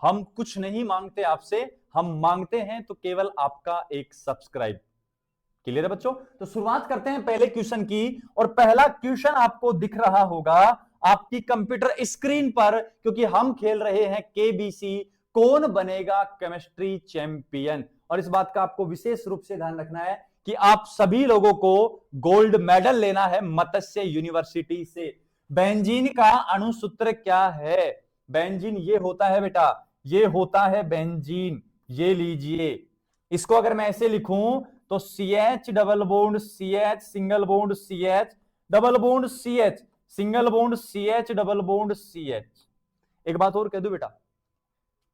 हम कुछ नहीं मांगते आपसे, हम मांगते हैं तो केवल आपका एक सब्सक्राइब। क्लियर है बच्चों? तो शुरुआत करते हैं पहले क्वेश्चन की, और पहला क्वेश्चन आपको दिख रहा होगा आपकी कंप्यूटर स्क्रीन पर, क्योंकि हम खेल रहे हैं केबीसी, कौन बनेगा केमिस्ट्री चैंपियन। और इस बात का आपको विशेष रूप से ध्यान रखना है कि आप सभी लोगों को गोल्ड मेडल लेना है मत्स्य यूनिवर्सिटी से। बेंजीन का अणुसूत्र क्या है? बेंजीन ये होता है बेटा, ये होता है बेंजीन। ये लीजिए, इसको अगर मैं ऐसे लिखूं तो CH double bond CH single bond CH double bond CH single bond CH double bond CH। एक बात और कह दूं बेटा,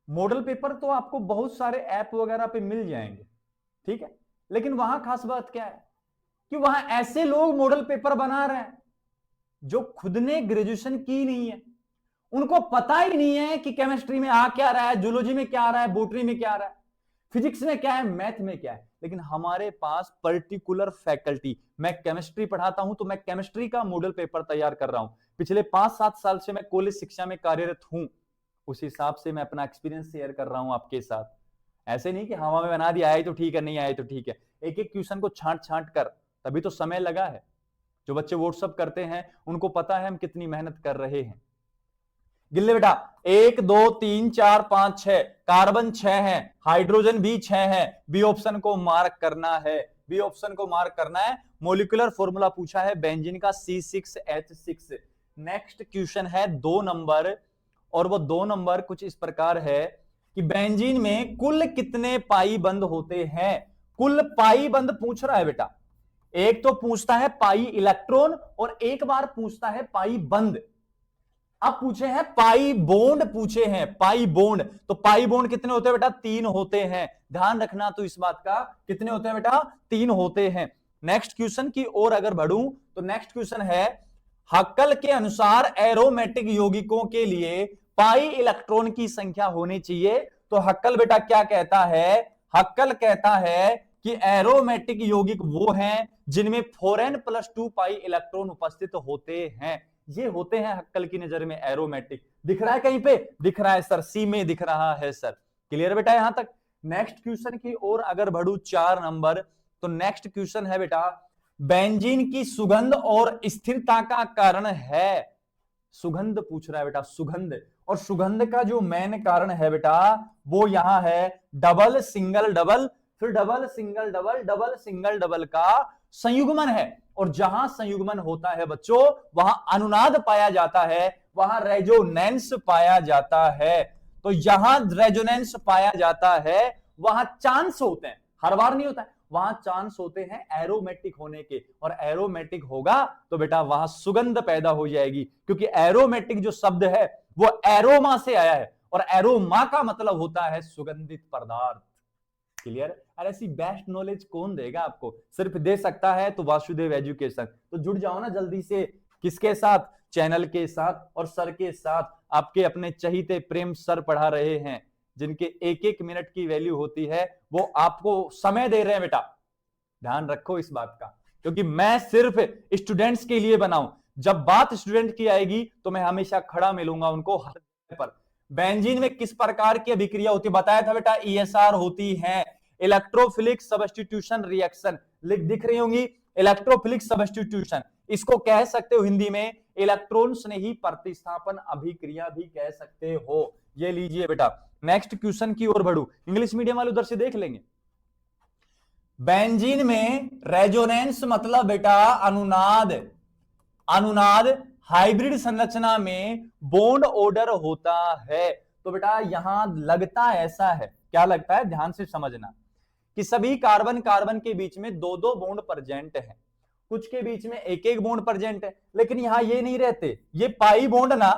मॉडल पेपर तो आपको बहुत सारे ऐप वगैरह पे मिल जाएंगे, ठीक है, लेकिन वहां खास बात क्या है कि वहां ऐसे लोग मॉडल पेपर बना रहे हैं जो खुद ने ग्रेजुएशन की नहीं है, उनको पता ही नहीं है कि केमिस्ट्री में आ क्या रहा है, जूलॉजी में क्या आ रहा है, बॉटनी में क्या आ रहा है, फिजिक्स में क्या है, मैथ में क्या है। लेकिन हमारे पास पर्टिकुलर फैकल्टी, मैं केमिस्ट्री पढ़ाता हूं तो मैं केमिस्ट्री का मॉडल पेपर तैयार कर रहा हूं। पिछले 5-7 साल से मैं कॉलेज शिक्षा में कार्यरत हूं, उस हिसाब से मैं अपना एक्सपीरियंस शेयर कर रहा हूं आपके साथ। ऐसे नहीं कि हवा में बना दिया, आए तो ठीक है, नहीं आए तो ठीक है। एक एक क्वेश्चन को छांट छांट कर, तभी तो समय लगा है। जो बच्चे व्हाट्सअप करते हैं उनको पता है हम कितनी मेहनत कर रहे हैं। गिल्ले बेटा 1 2 3 4 5 6, कार्बन 6 है, हाइड्रोजन भी 6 है। बी ऑप्शन को मार्क करना है, बी ऑप्शन को मार्क करना है। मोलिकुलर फॉर्मूला पूछा है बेंजीन का C6H6। नेक्स्ट क्वेश्चन है 2 नंबर, और वो 2 नंबर कुछ इस प्रकार है कि बेंजीन में कुल कितने पाई बंद होते हैं। कुल पाई बंद पूछ रहा है बेटा, एक तो पूछता है पाई इलेक्ट्रॉन और एक बार पूछता है पाई बंद। अब पूछे हैं पाई बॉन्ड, पूछे हैं पाई बॉन्ड, तो पाई बॉन्ड कितने होते हैं बेटा? 3 होते हैं। ध्यान रखना तो इस बात का, कितने होते हैं बेटा? 3 होते हैं। नेक्स्ट क्वेश्चन की ओर अगर बढ़ूं तो नेक्स्ट क्वेश्चन है, हक्कल के अनुसार एरोमेटिक यौगिकों के लिए पाई इलेक्ट्रॉन की संख्या होनी चाहिए। तो हक्कल बेटा क्या कहता है? हक्कल कहता है कि एरोमेटिक यौगिक वो हैं जिनमें 4n+2 पाई इलेक्ट्रॉन उपस्थित होते हैं। ये होते हैं हक्कल की नजर में एरोमेटिक। दिख रहा है कहीं पे? दिख रहा है सर, सी में दिख रहा है सर। क्लियर बेटा यहां तक? नेक्स्ट क्वेश्चन की ओर अगर बढ़ू 4 नंबर, तो नेक्स्ट क्वेश्चन है बेटा, बेंजीन की सुगंध और स्थिरता का कारण है। सुगंध पूछ रहा है बेटा, सुगंध। और सुगंध का जो मेन कारण है बेटा वो यहां है डबल सिंगल डबल, फिर double single double, double single double का संयुग्मन है। और जहां संयुग्मन होता है बच्चों वहां अनुनाद पाया जाता है, वहां रेजोनेंस पाया जाता है। तो जहां रेजोनेंस पाया जाता है वहां चांस होते हैं, हर बार नहीं होता है, वहां चांस होते हैं एरोमेटिक होने के। और एरोमेटिक होगा तो बेटा वहां सुगंध पैदा हो जाएगी, क्योंकि एरोमेटिक जो शब्द है वो एरोमा से आया है, और एरोमा का मतलब होता है सुगंधित पदार्थ। क्लियर? और ऐसी बेस्ट नॉलेज कौन देगा आपको? सिर्फ दे सकता है तो वासुदेव एजुकेशन। तो जुड़ जाओ ना जल्दी से, किसके साथ? चैनल के साथ और सर के साथ। आपके अपने चहीते प्रेम सर पढ़ा रहे हैं, जिनके एक एक मिनट की वैल्यू होती है, वो आपको समय दे रहे हैं बेटा। ध्यान रखो इस बात का, क्योंकि मैं सिर्फ स्टूडेंट्स के लिए बनाऊं। जब बात स्टूडेंट की आएगी तो मैं हमेशा खड़ा मिलूंगा उनको हर जगह पर। बेंजीन में किस प्रकार की अभिक्रिया होती है? बताया था बेटा, ESR होती है, इलेक्ट्रोफिलिक सब्स्टिट्यूशन रिएक्शन। दिख रही होंगी, इलेक्ट्रोफिलिक सब्स्टिट्यूशन। इसको कह सकते हो हिंदी में इलेक्ट्रॉन स्नेही प्रतिस्थापन अभिक्रिया भी कह सकते हो। ये लीजिए बेटा, नेक्स्ट क्वेश्चन की ओर बढ़ू। इंग्लिश मीडियम वाले उधर से देख लेंगे। बेंजीन में रेजोनेंस मतलब बेटा अनुनाद। अनुनाद हाइब्रिड संरचना में बॉन्ड ऑर्डर होता है। तो बेटा यहां लगता ऐसा है, क्या लगता है? ध्यान से समझना कि सभी कार्बन कार्बन के बीच में 2-2 बॉन्ड प्रेजेंट है, कुछ के बीच में एक एक बॉन्ड प्रेजेंट है, लेकिन यहां ये नहीं रहते। ये पाई बॉन्ड ना,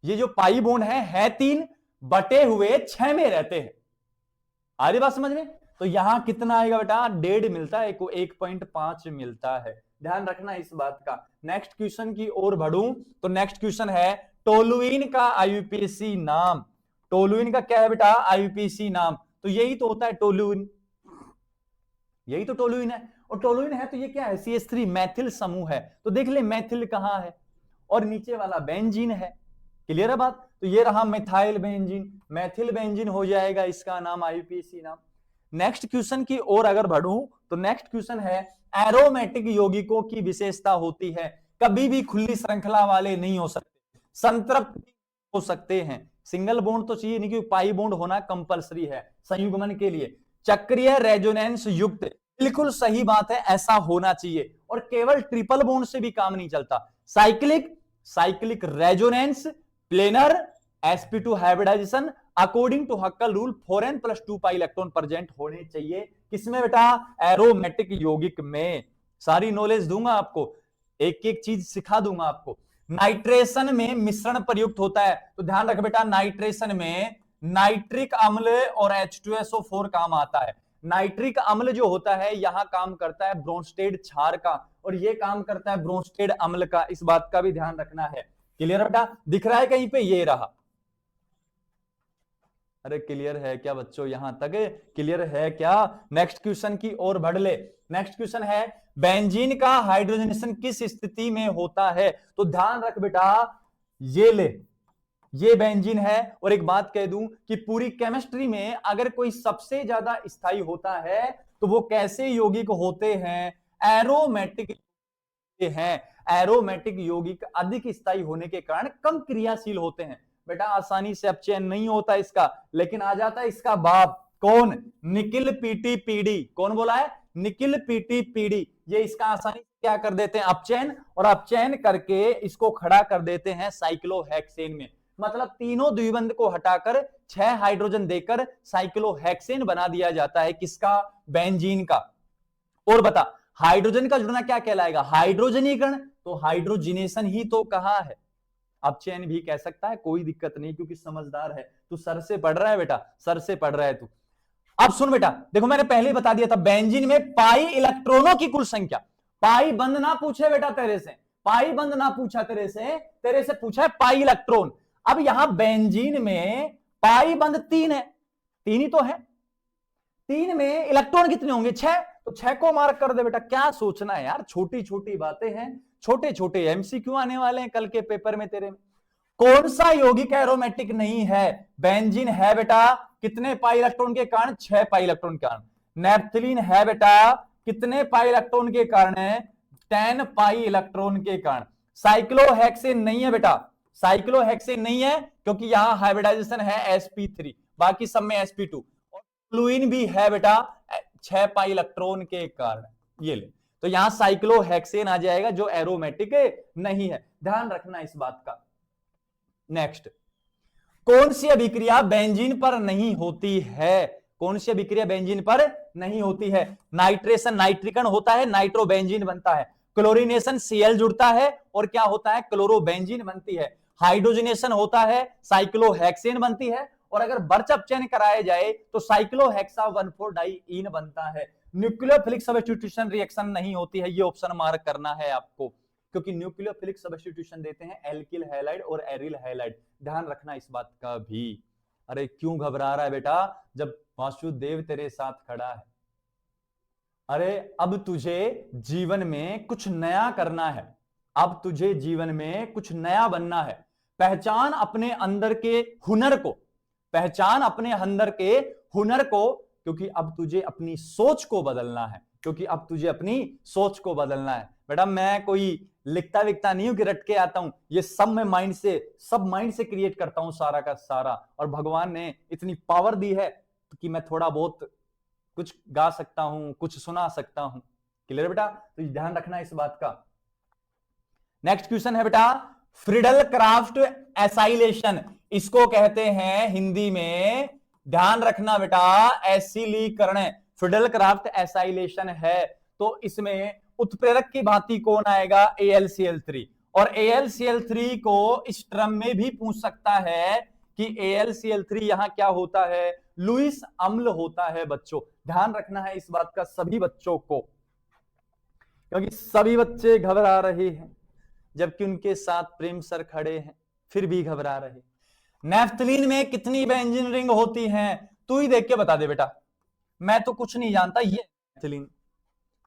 ये जो पाई बॉन्ड है 3 बटे हुए 6 में रहते हैं। आ रही बात समझ में? तो यहां कितना आएगा बेटा? 1.5 मिलता है, 1.5 मिलता है। ध्यान रखना इस बात का। नेक्स्ट क्वेश्चन की ओर बढ़ूं तो नेक्स्ट क्वेश्चन है, टोलुइन का आईयूपीएसी नाम। टोलुइन का क्या है बेटा? आईयूपीएसी नाम। तो यही तो होता है टोलुइन, यही तो टोलुइन है। और टोलुइन है तो ये क्या है? CH3 मैथिल समूह है। तो देख ले मैथिल कहां है, और नीचे वाला बेंजीन है। क्लियर है बात? तो ये रहा मिथाइल बेंजीन, मैथिल बेंजीन हो जाएगा इसका नाम, आईयूपीएसी नाम। नेक्स्ट क्वेश्चन की ओर अगर बढ़ूं तो नेक्स्ट क्वेश्चन है, एरोमेटिक यौगिकों की विशेषता होती है कभी भी खुली श्रृंखला वाले नहीं हो सकते, संतृप्त हो सकते हैं, सिंगल बॉन्ड तो चाहिए नहीं क्योंकि पाई बॉन्ड होना कंपलसरी है संयुग्मन के लिए, चक्रीय रेजोनेंस युक्त, बिल्कुल सही बात है, ऐसा होना चाहिए, और केवल ट्रिपल बॉन्ड से भी काम नहीं चलता, cyclic resonance, planar, sp2 hybridization, according to Huckel rule 4n + 2 pi electron present होने चाहिए, किसमें बेटा, एरोमेटिक यौगिक में। सारी नॉलेज दूंगा आपको, एक एक चीज सिखा दूंगा आपको। नाइट्रेशन में मिश्रण प्रयुक्त होता है, तो ध्यान रख बेटा, नाइट्रेशन में नाइट्रिक अम्ल और H2SO4 काम आता है। नाइट्रिक अम्ल जो होता है यहां काम करता है ब्रोंस्टेड क्षार का, और ये काम करता है ब्रोंस्टेड अम्ल का, इस बात का भी ध्यान रखना है। क्लियर बेटा, दिख रहा है कहीं पे, ये रहा। अरे क्लियर है क्या बच्चों, यहां तक क्लियर है क्या? नेक्स्ट क्वेश्चन की ओर बढ़ ले। नेक्स्ट क्वेश्चन है, बेंजीन का हाइड्रोजनेशन किस स्थिति में होता है? तो ध्यान रख बेटा, ये ले, ये बेंजीन है, और एक बात कह दूं कि पूरी केमिस्ट्री में अगर कोई सबसे ज्यादा स्थायी होता है तो वो कैसे यौगिक होते हैं? एरोमेटिक हैं। एरोमेटिक यौगिक अधिक स्थायी होने के कारण कम क्रियाशील होते हैं। बेटा आसानी से अपचयन नहीं होता इसका, लेकिन आ जाता है इसका बाप, कौन? Nickel PT PD. कौन बोला है? Nickel PT PD. ये इसका आसानी से क्या कर देते हैं? अपचयन, और अपचयन करके इसको खड़ा कर देते हैं साइक्लोहेक्सेन में। मतलब तीनों द्विबंध को हटाकर 6 हाइड्रोजन देकर साइक्लोहेक्सेन बना दिया जाता है, किसका? बेंजीन का। और बता, हाइड्रोजन का जुड़ना क्या कहलाएगा? हाइड्रोजनीकरण। तो हाइड्रोजिनेशन ही तो कहा है, अपचयन भी कह सकता है, कोई दिक्कत नहीं, क्योंकि समझदार है तू, सर से पढ़ रहा है बेटा, सर से पढ़ रहा है तू। अब सुन बेटा, देखो मैंने पहले ही बता दिया था, बेंजीन में पाई इलेक्ट्रॉनों की कुल संख्या, पाई बंद ना पूछे बेटा तेरे से, पाई बंद ना पूछा तेरे से पूछा है पाई इलेक्ट्रॉन। अब यहां बेंजीन में पाई बंद 3 है, 3 ही तो है, 3 में इलेक्ट्रॉन कितने होंगे? 6, तो 6 को मार्क कर दे बेटा। क्या सोचना है यार, छोटी छोटी बातें हैं, छोटे छोटे एमसीक्यू आने वाले हैं कल के पेपर में तेरे में। कौन सा यौगिक एरोमेटिक नहीं है? बेंजीन है बेटा, कितने पाई इलेक्ट्रॉन के कारण? 6 पाई इलेक्ट्रॉन के कारण। नेफ्थलीन है बेटा, कितने पाई इलेक्ट्रॉन के कारण? 10 पाई इलेक्ट्रॉन के कारण। साइक्लोहेक्सेन नहीं है बेटा, साइक्लोहेक्सेन नहीं है, क्योंकि यहां हाइब्रिडाइजेशन है sp3, बाकी सब में sp2। और फ्लूइन भी है बेटा, 6 पाई इलेक्ट्रॉन के कारण। ये ले, तो यहां साइक्लोहेक्सेन आ जाएगा जो एरोमेटिक नहीं है, ध्यान रखना इस बात का। नेक्स्ट, कौन सी अभिक्रिया बेंजीन पर नहीं होती है? कौन सी अभिक्रिया बेंजीन पर नहीं होती है? नाइट्रेशन, नाइट्रिकरण होता है, नाइट्रोबेंजीन बनता है। क्लोरीनेशन, Cl जुड़ता है और क्या होता है? क्लोरोबेंजीन बनती है। हाइड्रोजनेशन होता है, साइक्लोहेक्सेन बनती है, और अगर बर्च अपचयन कराया जाए तो साइक्लोहेक्सा 1,4 डाइईन बनता है। न्यूक्लियोफिलिक सब्स्टिट्यूशन रिएक्शन नहीं होती है, ये ऑप्शन मार्क करना है आपको, क्योंकि न्यूक्लियोफिलिक सब्स्टिट्यूशन देते हैं एल्किल हैलाइड और एरिल हैलाइड, ध्यान रखना इस बात का भी। अरे क्यों घबरा रहा है बेटा, जब वासुदेव तेरे साथ खड़ा है। अरे अब तुझे जीवन में कुछ नया करना है, अब तुझे जीवन में कुछ नया बनना है। पहचान अपने अंदर के हुनर को, पहचान अपने अंदर के हुनर को, क्योंकि अब तुझे अपनी सोच को बदलना है, क्योंकि अब तुझे अपनी सोच को बदलना है। बेटा मैं कोई लिखता विखता नहीं हूं कि रट के आता हूं, ये सब मैं माइंड से क्रिएट करता हूं सारा का सारा, और भगवान ने इतनी पावर दी है कि मैं थोड़ा बहुत कुछ गा सकता हूं, कुछ सुना सकता हूं। क्लियर बेटा, तो ध्यान रखना इस बात का। नेक्स्ट क्वेश्चन है बेटा, फ्रीडल क्राफ्ट एसाइलेशन, इसको कहते हैं हिंदी में, ध्यान रखना बेटा, एसिलीकरण। फ्रीडल क्राफ्ट एसाइलेशन है तो इसमें उत्प्रेरक की भांति कौन आएगा? AlCl3। और AlCl3 को इस टर्म में भी पूछ सकता है कि AlCl3 यहां क्या होता है? लुईस अम्ल होता है बच्चों, ध्यान रखना है इस बात का सभी बच्चों को, क्योंकि सभी बच्चे घबरा रहे हैं, जबकि उनके साथ प्रेम सर खड़े हैं फिर भी घबरा रहे। नेफ्थलीन में कितनी बेंजीन रिंग होती हैं? तू ही देख के बता दे बेटा, मैं तो कुछ नहीं जानता, ये नेफ्थलीन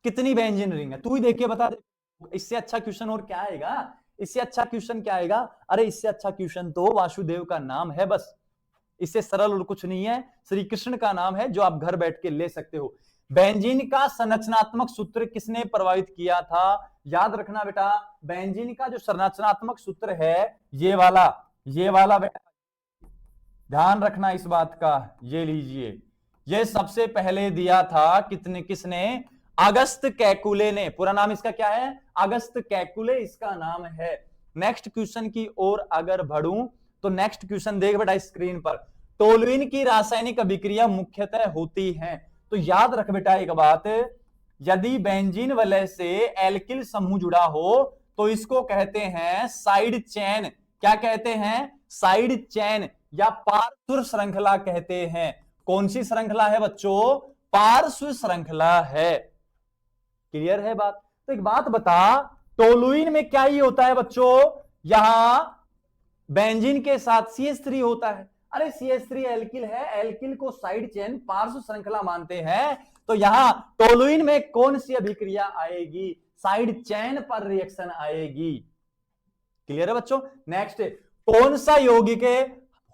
कितनी बेंजीन रिंग है, तू ही देख के बता दे। इससे अच्छा क्वेश्चन और क्या आएगा? इससे अच्छा क्वेश्चन क्या आएगा? अरे इससे अच्छा क्वेश्चन तो वासुदेव का नाम है, बस इससे सरल और कुछ नहीं है। श्री कृष्ण का नाम है जो आप घर बैठ के ले सकते हो। बेंजीन का संरचनात्मक सूत्र किसने प्रभावित किया था? याद रखना बेटा, बेंजीन का जो संरचनात्मक सूत्र है ये वाला बेटा, ध्यान रखना इस बात का। ये लीजिए, ये सबसे पहले दिया था किसने? अगस्त कैकुले ने। पूरा नाम इसका क्या है? अगस्त कैकुले इसका नाम है। नेक्स्ट क्वेश्चन की ओर अगर बढ़ूं तो नेक्स्ट क्वेश्चन देख बेटा स्क्रीन पर। टोलुइन की रासायनिक अभिक्रिया मुख्यतः होती है, तो याद रख बेटा एक बात, यदि बेंजीन वलय से एल्किल समूह जुड़ा हो तो इसको कहते हैं साइड चेन। क्या कहते हैं? साइड चेन या पार्श्व श्रृंखला कहते हैं। कौन सी श्रृंखला है बच्चों? पार्श्व श्रृंखला है। क्लियर है बात? तो एक बात बता, टोलुइन में क्या ही होता है बच्चों? यहां बेंजीन के साथ CH3 होता है। अरे CH3 एल्किल है, एल्किल को साइड चेन पार्श्व श्रृंखला मानते हैं, तो यहां टोलुइन में कौन सी अभिक्रिया आएगी? साइड चेन पर रिएक्शन आएगी। क्लियर है बच्चों? नेक्स्ट, कौन सा यौगिक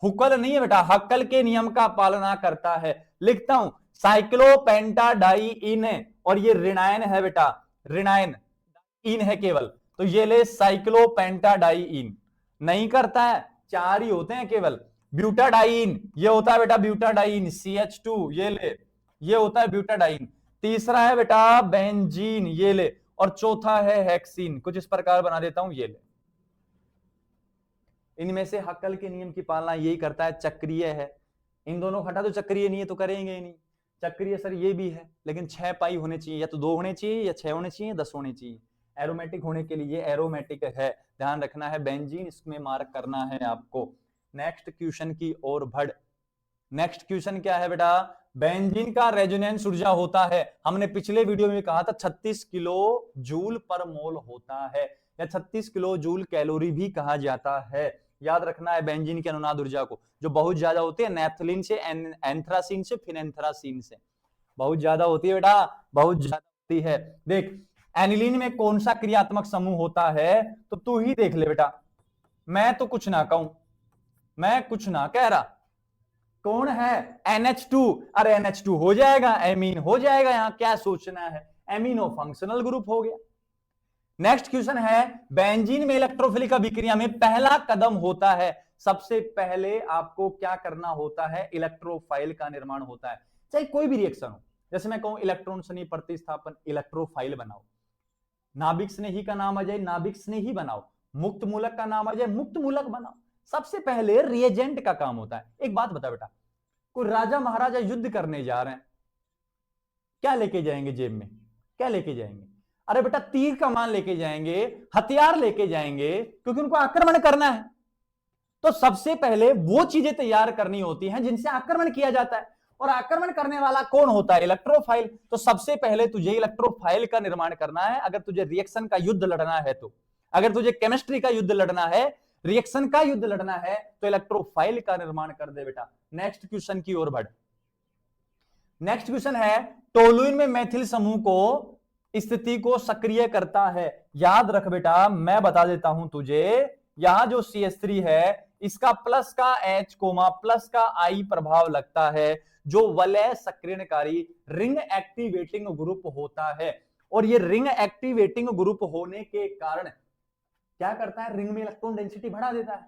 हुक्कल नहीं है बेटा, हक्कल के नियम का पालना करता है? लिखता हूं, साइक्लोपेंटाडाइइन है और ये ऋणायन है बेटा, ऋणायन इन है केवल, तो ये ले साइक्लोपेंटाडाइइन। नहीं करता है, 4 ही होते हैं केवल। ब्यूटाडाइन, ये होता है बेटा ब्यूटाडाइन, CH2 ये ले, ये होता है ब्यूटाडाइन। तीसरा है बेटा बेंजीन, ये ले, और चौथा है हेक्सीन। कुछ इस प्रकार बना देता हूं, ये ले। इनमें से हक्कल के नियम की पालना यही करता है, चक्रीय है। इन दोनों हटा तो चक्रीय नहीं है तो करेंगे ही नहीं। चक्रीय सर ये भी है, लेकिन 6 पाई होने चाहिए, या तो 2 होने चाहिए, या 6 होने चाहिए, 10 होने चाहिए। एरोमेटिक होने के लिए एरोमेटिक है, ध्यान रखना है। बेंजीन इसमें मार्क करना है आपको। नेक्स्ट क्वेश्चन की ओर बढ़। नेक्स्ट क्वेश्चन क्या है बेटा? बेंजीन का रेजोनेंस ऊर्जा होता है, हमने पिछले वीडियो में कहा था 36 किलो जूल पर मोल होता है, या 36 किलो जूल कैलोरी भी कहा जाता है। याद रखना है बेंजीन की अनुनाद ऊर्जा को, जो बहुत ज्यादा होती है नैप्थलीन से, एंथ्रासीन से, फिनेंथ्रासीन से बहुत ज्यादा होती है बेटा, बहुत ज्यादा होती है। देख, एनिलीन में कौन सा क्रियात्मक समूह होता है? तो तू ही देख ले बेटा, मैं तो कुछ ना कहूं, मैं कुछ ना कह रहा। कौन है? NH2। अरे NH2 हो जाएगा, एमीन हो जाएगा, यहां क्या सोचना है, एमिनो फंक्शनल ग्रुप हो गया। नेक्स्ट क्वेश्चन है, बेंजीन में इलेक्ट्रोफिलिक अभिक्रिया में पहला कदम होता है, सबसे पहले आपको क्या करना होता है? इलेक्ट्रोफाइल का निर्माण होता है। चाहे कोई भी रिएक्शन हो, जैसे मैं कहूं इलेक्ट्रॉन स्नेही प्रतिस्थापन, इलेक्ट्रोफाइल बनाओ। नाभिक स्नेही का नाम आ जाए, नाभिक स्नेही बनाओ। मुक्त मूलक का नाम आ जाए, मुक्त मूलक बनाओ। सबसे पहले रिएजेंट का काम होता है। एक बात बता बेटा, कोई राजा महाराजा युद्ध करने जा रहे हैं, क्या लेके जाएंगे जेब में? क्या लेके जाएंगे? अरे बेटा तीर कमान लेके जाएंगे, हथियार लेके जाएंगे, क्योंकि उनको आक्रमण करना है। तो सबसे पहले वो चीजें तैयार करनी होती हैं जिनसे आक्रमण किया जाता है, और आक्रमण करने वाला कौन होता है? इलेक्ट्रोफाइल। तो सबसे पहले तुझे इलेक्ट्रोफाइल का निर्माण करना है। अगर तुझे रिएक्शन का युद्ध लड़ना है, तो अगर तुझे केमिस्ट्री का युद्ध लड़ना है, रिएक्शन का युद्ध लड़ना है, तो इलेक्ट्रोफाइल का निर्माण कर दे बेटा। नेक्स्ट क्वेश्चन की ओर बढ़। नेक्स्ट क्वेश्चन है, टोलुइन में मैथिल समूह को स्थिति को सक्रिय करता है। याद रख बेटा, मैं बता देता हूं तुझे, यहां जो CH3 है इसका प्लस का H कोमा प्लस का I प्रभाव लगता है, जो वलय सक्रियणकारी रिंग एक्टिवेटिंग ग्रुप होता है। और ये रिंग एक्टिवेटिंग ग्रुप होने के कारण क्या करता है? रिंग में इलेक्ट्रॉन डेंसिटी बढ़ा देता है।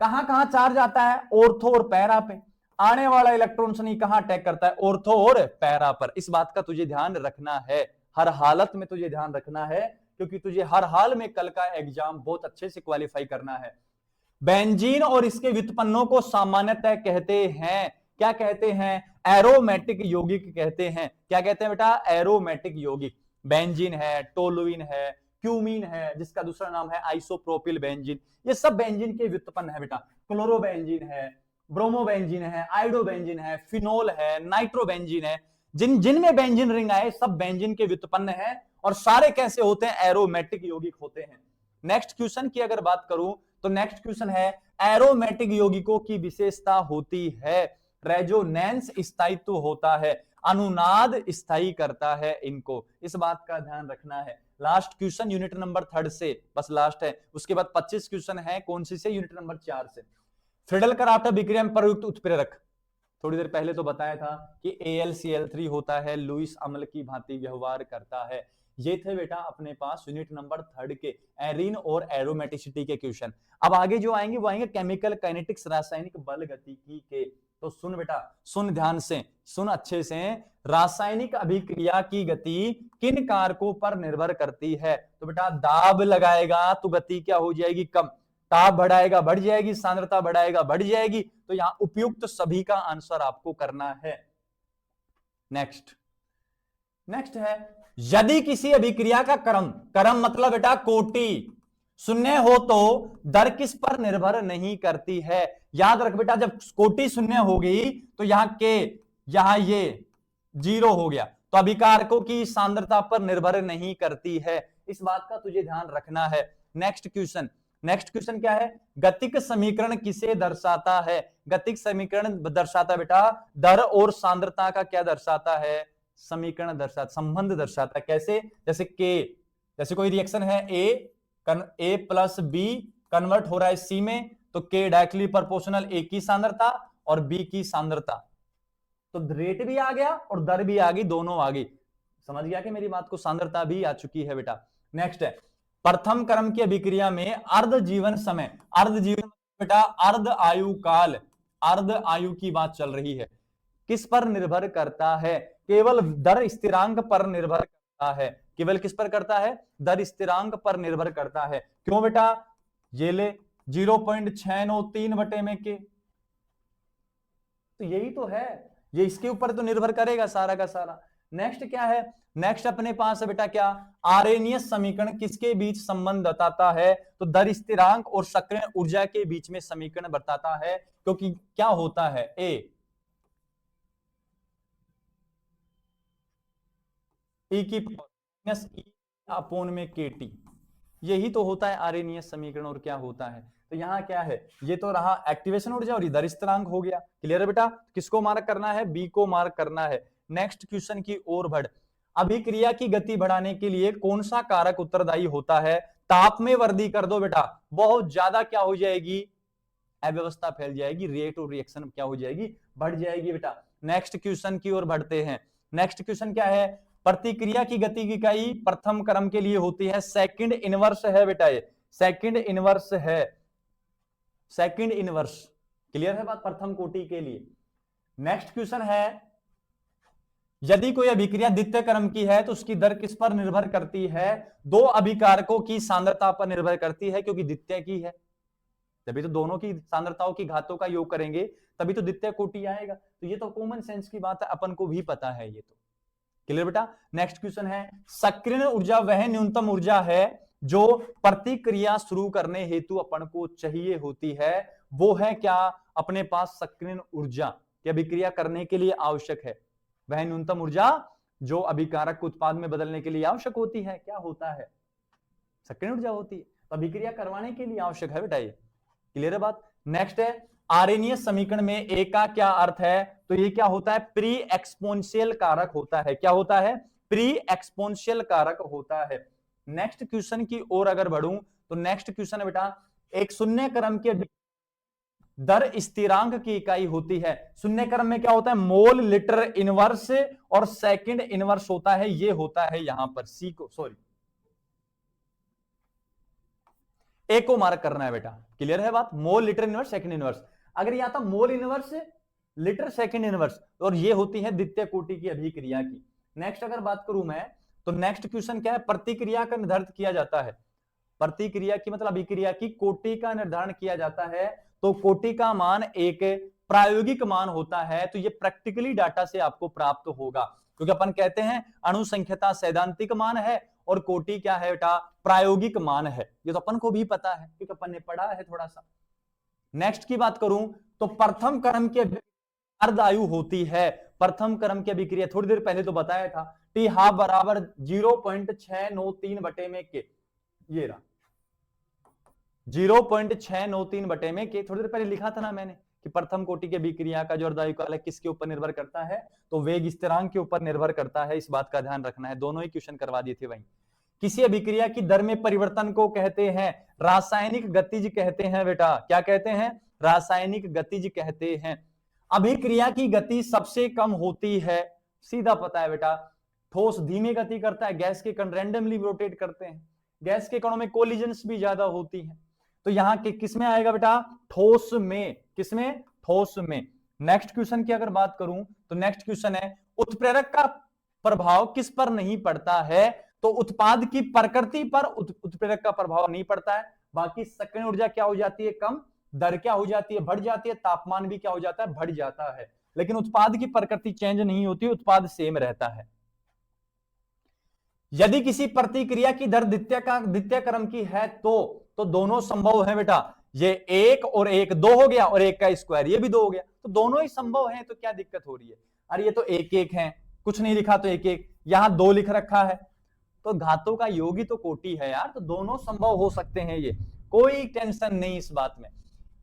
कहां कहां चार्ज आता है? ऑर्थो और पैरा पे। आने वाला इलेक्ट्रॉन नहीं कहां अटैक करता है? ऑर्थो और पैरा पर। इस बात का तुझे ध्यान रखना है, हर हालत में तुझे ध्यान रखना है, क्योंकि तुझे हर हाल में कल का एग्जाम बहुत अच्छे से क्वालिफाई करना है। बेंजीन और इसके व्युत्पन्नों को सामान्यतः कहते हैं, क्या कहते हैं? एरोमेटिक यौगिक कहते हैं। क्या कहते हैं बेटा? एरोमेटिक यौगिक। बेंजीन है, टोलुइन है, क्यूमीन है, जिसका दूसरा नाम है आइसोप्रोपिल बेंजीन, ये सब बेंजीन के व्युत्पन्न है बेटा। क्लोरोबेंजीन है, ब्रोमोबेंजीन है, आइडोबेंजीन है, फिनोल है, नाइट्रोबेंजीन है, जिनमें बेंजीन रिंग आए सब बेंजीन के व्युत्पन्न है, और सारे कैसे होते हैं? एरोमेटिक यौगिक होते हैं। नेक्स्ट क्वेश्चन की अगर बात करूं तो नेक्स्ट क्वेश्चन है, एरोमेटिक यौगिकों की विशेषता होती है रेजोनेंस स्थायित्व होता है, अनुनाद स्थायी करता है इनको। इस बात का ध्यान रखना है। लास्ट क्वेश्चन यूनिट नंबर 3 से, बस लास्ट है, उसके बाद 25 क्वेश्चन है कौन सी से, यूनिट नंबर 4 से। फ्रीडल कराफ्ट अभिक्रिया में प्रयुक्त उत्प्रेरक, थोड़ी देर पहले तो बताया था कि AlCl3 होता है, लुईस अम्ल की भांति व्यवहार करता है। ये थे बेटा अपने पास यूनिट नंबर 3 के एरीन और एरोमेटिसिटी के क्वेश्चन। अब आगे जो आएंगे वो आएंगे केमिकल काइनेटिक्स, रासायनिक बल गतिकी के। तो सुन बेटा, सुन ध्यान से, सुन अच्छे से, रासायनिक अभिक्रिया की गति किन कारकों पर निर्भर करती है? तो बेटा दाब लगाएगा तो गति क्या हो जाएगी? कम। ताप बढ़ाएगा बढ़ जाएगी, सांद्रता बढ़ाएगा बढ़ जाएगी। तो यहां उपयुक्त सभी का आंसर आपको करना है। नेक्स्ट है, यदि किसी अभिक्रिया का क्रम मतलब बेटा कोटि शून्य हो तो दर किस पर निर्भर नहीं करती है? याद रख बेटा, जब कोटि शून्य होगी तो यहां ये 0 हो गया, तो अभिकारकों की सांद्रता पर निर्भर नहीं करती है। इस बात का तुझे ध्यान रखना है। नेक्स्ट क्वेश्चन क्या है? गतिक समीकरण किसे दर्शाता है? गतिक समीकरण दर्शाता बेटा दर और सांद्रता का क्या दर्शाता है? समीकरण दर्शाता, संबंध दर्शाता है। कैसे? जैसे कोई रिएक्शन है, A प्लस B कन्वर्ट हो रहा है C में, तो K डायरेक्टली प्रोपोर्शनल A की सांद्रता और B की सांद्रता। तो रेट भी आ गया और दर भी आ गई, दोनों आ गई। समझ गया कि मेरी बात को? सांद्रता भी आ चुकी है बेटा। नेक्स्ट है, प्रथम क्रम की अभिक्रिया में अर्ध जीवन समय, बेटा अर्ध आयु काल, अर्ध आयु की बात चल रही है, किस पर निर्भर करता है? केवल दर स्थिरांक पर निर्भर करता है। केवल किस पर करता है? दर स्थिरांक पर निर्भर करता है। क्यों बेटा? ये ले 0.693 बटे में के, तो यही तो है, ये इसके ऊपर तो निर्भर करेगा सारा का सारा। नेक्स्ट क्या है? नेक्स्ट अपने पास है बेटा क्या? आरेनियस समीकरण किसके बीच संबंध बताता है? तो दर स्थिरांक और सक्रिय ऊर्जा के बीच में समीकरण बताता है। क्योंकि क्या होता है? E की माइनस E अपोन में KT, यही तो होता है आरेनियस समीकरण। और क्या होता है? तो यहां क्या है? ये तो रहा एक्टिवेशन ऊर्जा और इधर स्थिरांक हो गया। क्लियर है बेटा? किसको मार्क करना है? बी को मार्क करना है। नेक्स्ट क्वेश्चन की ओर बढ़। अभिक्रिया की गति बढ़ाने के लिए कौन सा कारक उत्तरदायी होता है? ताप में वृद्धि कर दो बेटा, बहुत ज्यादा क्या हो जाएगी? अव्यवस्था फैल जाएगी, रेट और रिएक्शन क्या हो जाएगी? बढ़ जाएगी बेटा। नेक्स्ट क्वेश्चन की ओर बढ़ते हैं। नेक्स्ट क्वेश्चन क्या है? प्रतिक्रिया की गति की इकाई प्रथम क्रम के लिए होती है सेकंड इनवर्स है बेटा, ये सेकंड इनवर्स है, सेकंड इनवर्स। क्लियर है बात? प्रथम कोटि के लिए। नेक्स्ट क्वेश्चन है, यदि कोई अभिक्रिया द्वितीय क्रम की है तो उसकी दर किस पर निर्भर करती है? दो अभिकारकों की सांद्रता पर निर्भर करती है, क्योंकि द्वितीय की है। जब तो दोनों की सांद्रताओं की घातों का योग करेंगे तभी तो द्वितीय कोटि आएगा। तो ये तो कॉमन सेंस की बात है, अपन को भी पता है ये तो। क्लियर बेटा? नेक्स्ट क्वेश्चन है, सक्रिय ऊर्जा वह न्यूनतम ऊर्जा है जो प्रतिक्रिया शुरू करने हेतु अपन को चाहिए होती है। वो है क्या? अपने पास सक्रिय ऊर्जा की अभिक्रिया करने के लिए आवश्यक है। वह न्यूनतम ऊर्जा जो अभिकारक को उत्पाद में बदलने के लिए आवश्यक होती है, क्या होता है? सक्रिय ऊर्जा होती है। तो अभिक्रिया करवाने के लिए आवश्यक है बेटा ये। क्लियर है बात? नेक्स्ट है, आरेनियस समीकरण में ए का क्या अर्थ है? तो ये क्या होता है? प्री एक्सपोनेंशियल कारक होता है। क्या होता है? प्री एक्सपोनेंशियल कारक होता है। नेक्स्ट क्वेश्चन की ओर अगर बढ़ूं तो नेक्स्ट क्वेश्चन है बेटा, एक शून्य क्रम के दर स्थिरांक की इकाई होती है। शून्य क्रम में क्या होता है? मोल लीटर इनवर्स और सेकंड इनवर्स होता है। ये होता है यहां पर सी को, सॉरी ए को मार्क करना है बेटा। क्लियर है बात? Mole litre inverse second inverse. अगर यहां था mole inverse litre second inverse, और ये होती है द्वितीय कोटि की अभिक्रिया की। नेक्स्ट अगर बात करूं मैं तो नेक्स्ट क्वेश्चन क्या है? प्रतिक्रिया का निर्धारित किया जाता है। प्रतिक्रिया की मतलब अभिक्रिया की कोटि का निर्धारण किया जाता है। तो कोटि का मान एक प्रायोगिक मान होता है। तो ये प्रैक्टिकली डाटा से आपको प्राप्त होगा, क्योंकि अपन कहते हैं अणुसंख्यता सैद्धांतिक मान है और कोटि क्या है बेटा? प्रायोगिक मान है। ये तो अपन को भी पता है क्योंकि अपन ने पढ़ा है थोड़ा सा। नेक्स्ट की बात करूं तो प्रथम क्रम की अर्ध आयु होती है। प्रथम क्रम की अभिक्रिया थोड़ी देर पहले तो बताया था, टी हाफ बराबर 0.693 बटे में के, ये रहा 0.693 बटे में के। थोड़ी देर पहले लिखा था ना मैंने कि प्रथम कोटि के अभिक्रिया का जो अर्धायु काल है किसके ऊपर निर्भर करता है? तो वेग स्थिरांक के ऊपर निर्भर करता है। इस बात का ध्यान रखना है। दोनों ही क्वेश्चन करवा दिए थे वहीं। किसी अभिक्रिया की दर में परिवर्तन को कहते हैं रासायनिक गतिज कहते हैं बेटा। क्या कहते हैं? रासायनिक गतिज कहते हैं। अभिक्रिया की गति सबसे कम होती है, सीधा पता है बेटा। ठोस धीमी गति करता है, गैस के कण रैंडमली रोटेट करते हैं, गैस के कणों में कोलिजन्स भी ज्यादा होती है। तो यहां के किसमें आएगा बेटा? ठोस में। किसमें? ठोस में। नेक्स्ट क्वेश्चन की अगर बात करूं तो नेक्स्ट क्वेश्चन है उत्प्रेरक का प्रभाव किस पर नहीं पड़ता है? तो उत्पाद की प्रकृति पर उत्प्रेरक का प्रभाव नहीं पड़ता है। बाकी सक्रिय ऊर्जा क्या हो जाती है? कम। दर क्या हो जाती है? बढ़ जाती है। तापमान भी क्या हो जाता है? बढ़ जाता है। लेकिन उत्पाद की प्रकृति चेंज नहीं होती, उत्पाद सेम रहता है। यदि किसी प्रतिक्रिया की दर द्वितीय क्रम की है तो दोनों संभव है बेटा। ये एक और एक दो हो गया और एक का स्क्वायर ये भी दो हो गया, तो दोनों ही संभव है। तो क्या दिक्कत हो रही है? अरे ये तो एक एक है, कुछ नहीं लिखा तो एक एक, यहां दो लिख रखा है, तो घातों का योग ही तो कोटि है यार, तो दोनों संभव हो सकते हैं, ये कोई टेंशन नहीं इस बात में।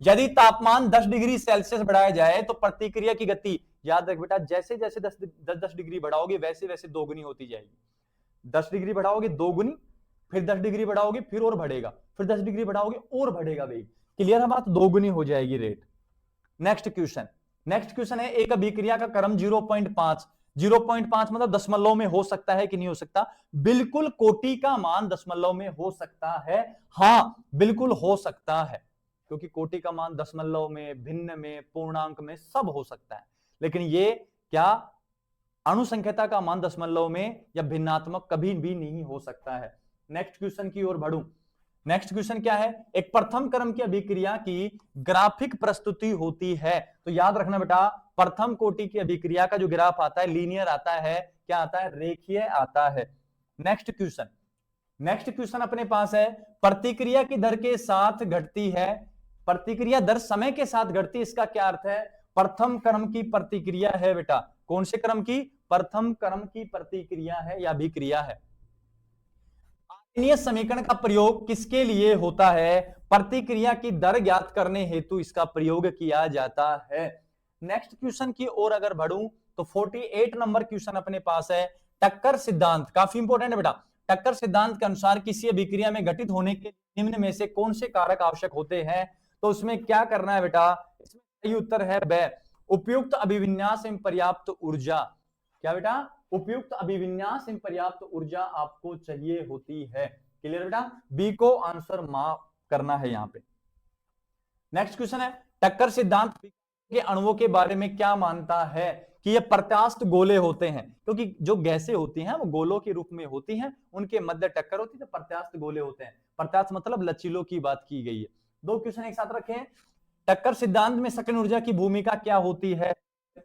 यदि तापमान 10 डिग्री सेल्सियस बढ़ाया जाए तो प्रतिक्रिया की गति, याद रख बेटा, जैसे जैसे 10 डिग्री बढ़ाओगे वैसे वैसे दोगुनी होती जाएगी। 10 डिग्री बढ़ाओगे दोगुनी, फिर 10 डिग्री बढ़ाओगे फिर और बढ़ेगा, फिर 10 डिग्री बढ़ाओगे और बढ़ेगा वेग। क्लियर है बात? दोगुनी हो जाएगी रेट। नेक्स्ट क्वेश्चन है एक अभिक्रिया का क्रम 0.5 मतलब दशमलव में हो सकता है कि नहीं हो सकता? बिल्कुल कोटि का मान दशमलव में हो सकता है। हां बिल्कुल हो सकता है, क्योंकि कोटि का मान दशमलव में, भिन्न में, पूर्णांक में सब हो सकता है। लेकिन ये क्या अणुसंख्यता का मान दशमलव में या भिन्नात्मक कभी भी नहीं हो सकता है। नेक्स्ट क्वेश्चन की ओर बढ़ूं। नेक्स्ट क्वेश्चन क्या है? एक प्रथम क्रम की अभिक्रिया की ग्राफिक प्रस्तुति होती है। तो याद रखना बेटा, प्रथम कोटि की अभिक्रिया का जो ग्राफ आता है लीनियर आता है, क्या आता है? रेखीय आता है। नेक्स्ट क्वेश्चन अपने पास है प्रतिक्रिया की दर के साथ घटती है, प्रतिक्रिया दर समय के साथ घटती है, इसका क्या अर्थ है? प्रथम क्रम की प्रतिक्रिया है बेटा। कौन से क्रम की? प्रथम क्रम की प्रतिक्रिया है या अभिक्रिया है। आर्यनीय समीकरण का प्रयोग किसके लिए होता है? प्रतिक्रिया की दर ज्ञात करने हेतु इसका प्रयोग किया जाता है। नेक्स्ट क्वेश्चन की ओर अगर बढ़ूं तो 48 नंबर क्वेश्चन अपने पास है टक्कर सिद्धांत, काफी इंपॉर्टेंट है बेटा। टक्कर सिद्धांत के अनुसार किसी अभिक्रिया में घटित होने के निम्न में से कौन से कारक आवश्यक होते हैं? तो उसमें क्या करना है बेटा? इसमें सही उत्तर है ब, उपयुक्त अभिविन्यास एवं पर्याप्त ऊर्जा। क्या बेटा? उपयुक्त अभिविन्यास एवं पर्याप्त ऊर्जा आपको चाहिए होती है। क्लियर बेटा? बी को आंसर मार्क करना है यहां पे। नेक्स्ट क्वेश्चन है टक्कर सिद्धांत के अणुओं के बारे में क्या मानता है? कि ये प्रत्यास्थ गोले होते हैं, क्योंकि जो गैसें होती हैं वो गोलों के रूप में होती हैं, उनके मध्य टक्कर होती है तो प्रत्यास्थ गोले होते हैं। प्रत्यास्थ मतलब लचीलों की बात की गई है। दो क्वेश्चन एक साथ रखें। टक्कर सिद्धांत में सक्रिय ऊर्जा की भूमिका क्या होती है?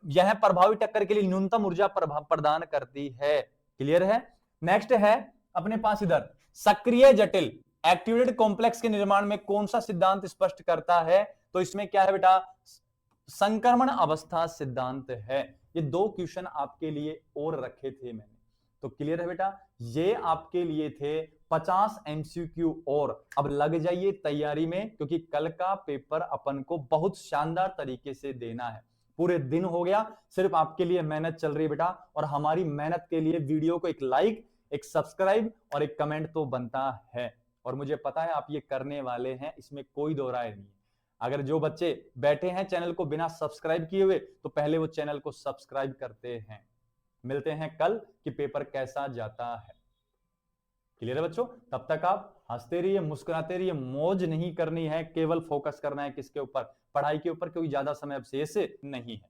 यह प्रभावी टक्कर के लिए न्यूनतम ऊर्जा प्रदान करती है। क्लियर है? नेक्स्ट है अपने पास इधर सक्रिय जटिल एक्टिवेटेड कॉम्प्लेक्स के निर्माण में कौन सा सिद्धांत स्पष्ट करता है? तो इसमें क्या है बेटा? संक्रमण अवस्था सिद्धांत है। ये दो क्वेश्चन आपके लिए और रखे थे मैंने, तो क्लियर है बेटा? ये आपके लिए थे 50 MCQ और अब लग जाइए तैयारी में, क्योंकि कल का पेपर अपन को बहुत शानदार तरीके से देना है। पूरे दिन हो गया, सिर्फ आपके लिए मेहनत चल रही है बेटा, और हमारी मेहनत के लिए वीडियो को एक लाइक, एक सब्सक्राइब और एक कमेंट तो बनता है, और मुझे पता है आप ये करने वाले हैं, इसमें कोई दो राय नहीं है। अगर जो बच्चे बैठे हैं चैनल को बिना सब्सक्राइब किए हुए, तो पहले वो चैनल को सब्सक्राइब करते हैं। मिलते हैं कल कि पेपर कैसा जाता है। क्लियर है बच्चों? तब तक आप हंसते रहिए, मुस्कुराते रहिए, मौज नहीं करनी है, केवल फोकस करना है किसके ऊपर? पढ़ाई के ऊपर, क्योंकि ज्यादा समय अब शेष नहीं है।